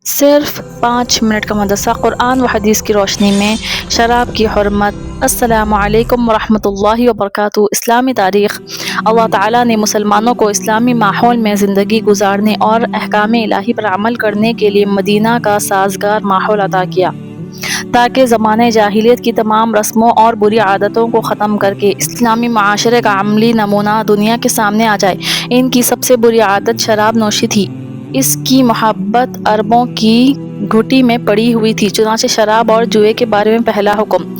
صرف 5 منٹ کا مدرسہ قرآن و حدیث کی روشنی میں شراب کی حرمت۔ السلام علیکم ورحمۃ اللہ وبرکاتہ۔ اسلامی تاریخ۔ اللہ تعالیٰ نے مسلمانوں کو اسلامی ماحول میں زندگی گزارنے اور احکام الہی پر عمل کرنے کے لیے مدینہ کا سازگار ماحول عطا کیا تاکہ زمانۂ جاہلیت کی تمام رسموں اور بری عادتوں کو ختم کر کے اسلامی معاشرے کا عملی نمونہ دنیا کے سامنے آ جائے۔ ان کی سب سے بری عادت شراب نوشی تھی۔ اس کی محبت عربوں کی گھٹی میں پڑی ہوئی تھی، چنانچہ شراب اور جوئے کے بارے میں پہلا حکم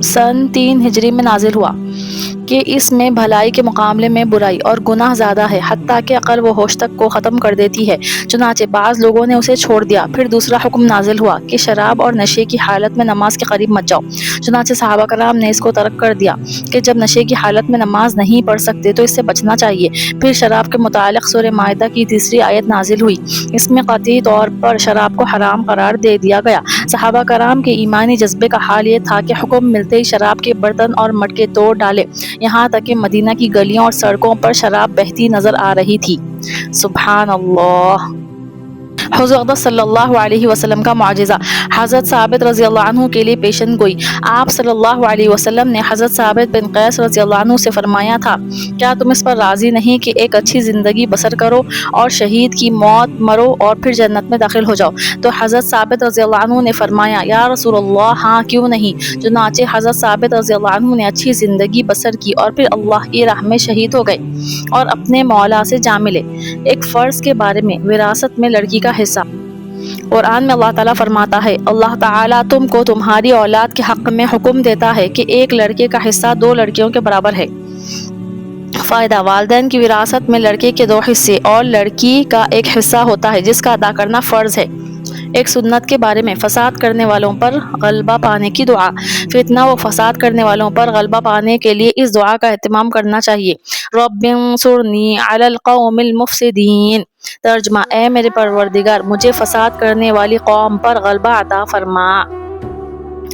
سن 3 ہجری میں نازل ہوا کہ اس میں بھلائی کے مقابلے میں برائی اور گناہ زیادہ ہے، حتیٰ کہ عقل و ہوش تک کو ختم کر دیتی ہے۔ چنانچہ بعض لوگوں نے اسے چھوڑ دیا۔ پھر دوسرا حکم نازل ہوا کہ شراب اور نشے کی حالت میں نماز کے قریب مت جاؤ۔ چنانچہ صحابہ کرام نے اس کو ترک کر دیا کہ جب نشے کی حالت میں نماز نہیں پڑھ سکتے تو اس سے بچنا چاہیے۔ پھر شراب کے متعلق سورہ مائدہ کی 3 آیت نازل ہوئی۔ اس میں قطعی طور پر شراب کو حرام قرار دے دیا گیا۔ صحابہ کرام کے ایمانی جذبے کا حال یہ تھا کہ حکم ملتے ہی شراب کے برتن اور مٹکے توڑ ڈالے، یہاں تک کہ مدینہ کی گلیوں اور سڑکوں پر شراب بہتی نظر آ رہی تھی۔ سبحان اللہ۔ حضور اقدس صلی اللہ علیہ وسلم کا معجزہ۔ حضرت ثابت رضی اللہ عنہ کے لیے پیشن گوئی۔ آپ صلی اللہ علیہ وسلم نے حضرت ثابت بن قیس رضی اللہ عنہ سے فرمایا تھا، کیا تم اس پر راضی نہیں کہ ایک اچھی زندگی بسر کرو اور شہید کی موت مرو اور پھر جنت میں داخل ہو جاؤ؟ تو حضرت ثابت رضی اللہ عنہ نے فرمایا، یا رسول اللہ، ہاں کیوں نہیں۔ چنانچہ حضرت ثابت رضی اللہ عنہ نے اچھی زندگی بسر کی اور پھر اللہ کی راہ میں شہید ہو گئے اور اپنے مولا سے جا ملے۔ ایک فرض کے بارے میں وراثت میں لڑکی کا حصہ۔ قرآن میں اللہ تعالیٰ فرماتا ہے، اللہ تعالیٰ تم کو تمہاری اولاد کے حق میں حکم دیتا ہے کہ ایک لڑکے کا حصہ 2 لڑکیوں کے برابر ہے۔ فائدہ: والدین کی وراثت میں لڑکے کے 2 حصے اور لڑکی کا 1 حصہ ہوتا ہے جس کا ادا کرنا فرض ہے۔ ایک سنت کے بارے میں فساد کرنے والوں پر غلبہ پانے کی دعا۔ فتنہ و فساد کرنے والوں پر غلبہ پانے کے لیے اس دعا کا اہتمام کرنا چاہیے۔ رب انصرنی علی القوم المفسدین۔ ترجمہ: اے میرے پروردگار، مجھے فساد کرنے والی قوم پر غلبہ عطا فرما۔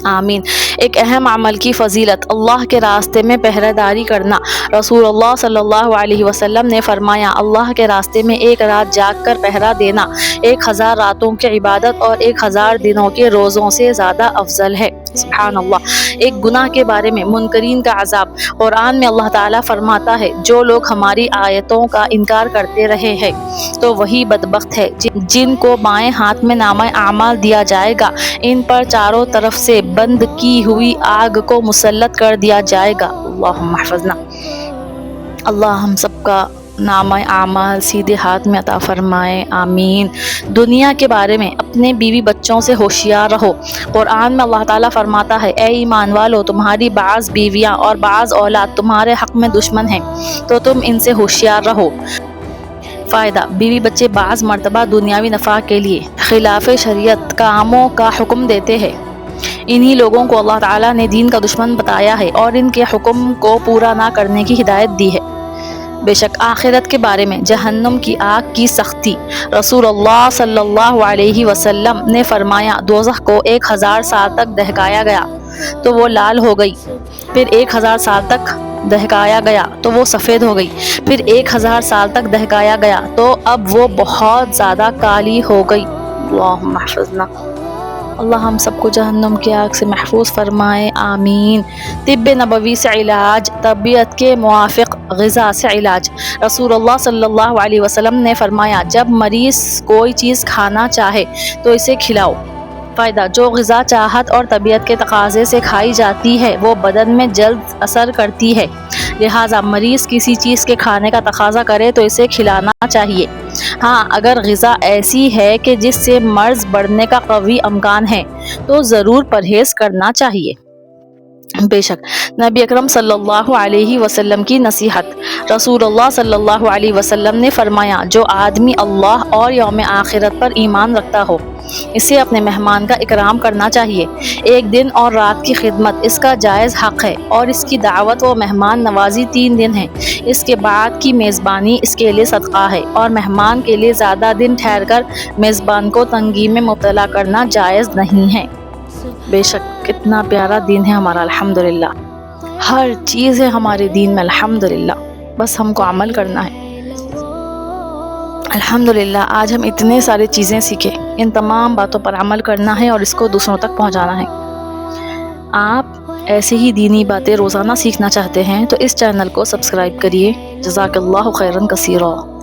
آمین۔ ایک اہم عمل کی فضیلت: اللہ کے راستے میں پہرہ داری کرنا۔ رسول اللہ صلی اللہ علیہ وسلم نے فرمایا، اللہ کے راستے میں 1 رات جاگ کر پہرہ دینا 1000 راتوں کی عبادت اور 1000 دنوں کے روزوں سے زیادہ افضل ہے۔ سبحان اللہ۔ ایک گناہ کے بارے میں منکرین کا عذاب۔ قرآن میں اللہ تعالیٰ فرماتا ہے، جو لوگ ہماری آیتوں کا انکار کرتے رہے ہیں تو وہی بدبخت ہے جن کو بائیں ہاتھ میں نامہ اعمال دیا جائے گا، ان پر چاروں طرف سے بند کی ہوئی آگ کو مسلط کر دیا جائے گا۔ اللہم احفظنا۔ اللہ ہم سب کا نامہ اعمال سیدھے ہاتھ میں عطا فرمائے، آمین۔ دنیا کے بارے میں اپنے بیوی بچوں سے ہوشیار رہو۔ قرآن میں اللہ تعالیٰ فرماتا ہے، اے ایمان والو، تمہاری بعض بیویاں اور بعض اولاد تمہارے حق میں دشمن ہیں تو تم ان سے ہوشیار رہو۔ فائدہ: بیوی بچے بعض مرتبہ دنیاوی نفع کے لیے خلاف شریعت کاموں کا حکم دیتے ہیں۔ انہی لوگوں کو اللہ تعالیٰ نے دین کا دشمن بتایا ہے اور ان کے حکم کو پورا نہ کرنے کی ہدایت دی ہے۔ بے شک آخرت کے بارے میں جہنم کی آگ کی سختی۔ رسول اللہ صلی اللہ علیہ وسلم نے فرمایا، دوزخ کو 1000 سال تک دہکایا گیا تو وہ لال ہو گئی، پھر 1000 سال تک دہکایا گیا تو وہ سفید ہو گئی، پھر 1000 سال تک دہکایا گیا تو اب وہ بہت زیادہ کالی ہو گئی۔ اللہم احفظنا۔ اللہ ہم سب کو جہنم کی آگ سے محفوظ فرمائے، آمین۔ طب نبوی سے علاج۔ طبیعت کے موافق غذا سے علاج۔ رسول اللہ صلی اللہ علیہ وسلم نے فرمایا، جب مریض کوئی چیز کھانا چاہے تو اسے کھلاؤ۔ فائدہ: جو غذا چاہت اور طبیعت کے تقاضے سے کھائی جاتی ہے وہ بدن میں جلد اثر کرتی ہے، لہٰذا مریض کسی چیز کے کھانے کا تقاضا کرے تو اسے کھلانا چاہیے۔ ہاں، اگر غذا ایسی ہے کہ جس سے مرض بڑھنے کا قوی امکان ہے تو ضرور پرہیز کرنا چاہیے۔ بے شک نبی اکرم صلی اللہ علیہ وسلم کی نصیحت۔ رسول اللہ صلی اللہ علیہ وسلم نے فرمایا، جو آدمی اللہ اور یوم آخرت پر ایمان رکھتا ہو اسے اپنے مہمان کا اکرام کرنا چاہیے۔ 1 دن اور رات کی خدمت اس کا جائز حق ہے اور اس کی دعوت و مہمان نوازی 3 دن ہے۔ اس کے بعد کی میزبانی اس کے لیے صدقہ ہے اور مہمان کے لیے زیادہ دن ٹھہر کر میزبان کو تنگی میں مبتلا کرنا جائز نہیں ہے۔ بے شک کتنا پیارا دین ہے ہمارا، الحمدللہ۔ ہر چیز ہے ہمارے دین میں، الحمدللہ، بس ہم کو عمل کرنا ہے۔ الحمدللہ آج ہم اتنے سارے چیزیں سیکھے، ان تمام باتوں پر عمل کرنا ہے اور اس کو دوسروں تک پہنچانا ہے۔ آپ ایسے ہی دینی باتیں روزانہ سیکھنا چاہتے ہیں تو اس چینل کو سبسکرائب کریے۔ جزاک اللہ خیرا کثیرا۔